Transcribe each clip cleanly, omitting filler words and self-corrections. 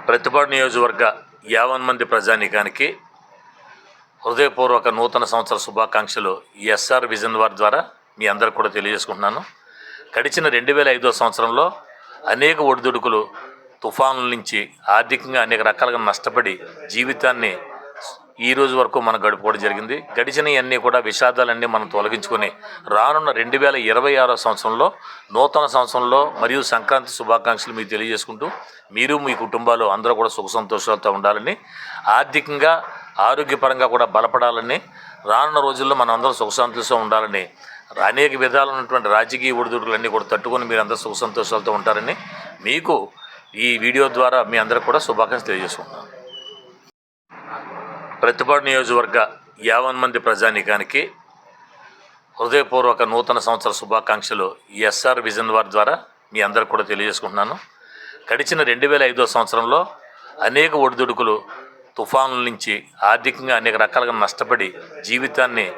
ప్రతిపాడు నియోజకవర్గ 50 మంది ప్రజానీకానికి హృదయపూర్వక నూతన సంవత్సర శుభాకాంక్షలు ఎస్ఆర్ విజన్ వారి ద్వారా మీ అందరికి కూడా తెలియజేసుకుంటున్నాను. గడిచిన 2005 సంవత్సరంలో అనేక ఒడిదుడుకులు, తుఫానుల నుంచి ఆర్థికంగా అనేక రకాలుగా నష్టపడి జీవితాన్ని ఈ రోజు వరకు మనం గడుపుకోవడం జరిగింది. గడిచినవన్నీ కూడా విషాదాలన్నీ మనం తొలగించుకొని రానున్న 2026 సంవత్సరంలో నూతన సంవత్సరంలో మరియు సంక్రాంతి శుభాకాంక్షలు మీకు తెలియజేసుకుంటూ మీరు మీ కుటుంబాలు అందరూ కూడా సుఖ సంతోషాలతో ఉండాలని, ఆర్థికంగా ఆరోగ్యపరంగా కూడా బలపడాలని, రానున్న రోజుల్లో మనం అందరం సుఖ సంతోషంగా ఉండాలని, అనేక విధాలైనటువంటి రాజకీయ ఒడిదుడుకులన్నీ కూడా తట్టుకొని మీరు అందరూ సుఖ సంతోషాలతో ఉంటారని మీకు ఈ వీడియో ద్వారా మీ అందరికీ కూడా శుభాకాంక్షలు తెలియజేసుకుంటున్నాను. ప్రతిపాడు నియోజకవర్గ 50 మంది ప్రజానీకానికి హృదయపూర్వక నూతన సంవత్సర శుభాకాంక్షలు ఎస్ఆర్ విజన్ వారి ద్వారా మీ అందరికి కూడా తెలియజేసుకుంటున్నాను. గడిచిన 2005 సంవత్సరంలో అనేక ఒడిదుడుకులు, తుఫానుల నుంచి ఆర్థికంగా అనేక రకాలుగా నష్టపడి జీవితాన్ని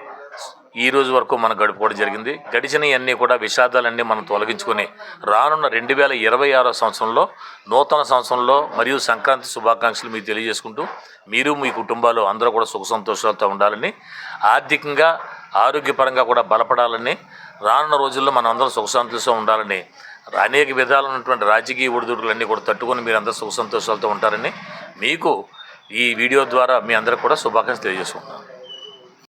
ఈ రోజు వరకు మనం గడుపుకోవడం జరిగింది. గడిచినవన్నీ కూడా విషాదాలన్నీ మనం తొలగించుకొని రానున్న 2026 సంవత్సరంలో నూతన సంవత్సరంలో మరియు సంక్రాంతి శుభాకాంక్షలు మీకు తెలియజేసుకుంటూ మీరు మీ కుటుంబాలు అందరూ కూడా సుఖ సంతోషాలతో ఉండాలని, ఆర్థికంగా ఆరోగ్యపరంగా కూడా బలపడాలని, రానున్న రోజుల్లో మనం అందరం సుఖ సంతోషంగా ఉండాలని, అనేక విధాలైనటువంటి రాజకీయ ఒడిదుడుకులన్నీ కూడా తట్టుకొని మీరు అందరూ సుఖ సంతోషాలతో ఉంటారని మీకు ఈ వీడియో ద్వారా మీ అందరికి కూడా శుభాకాంక్షలు తెలియజేసుకుంటున్నాను.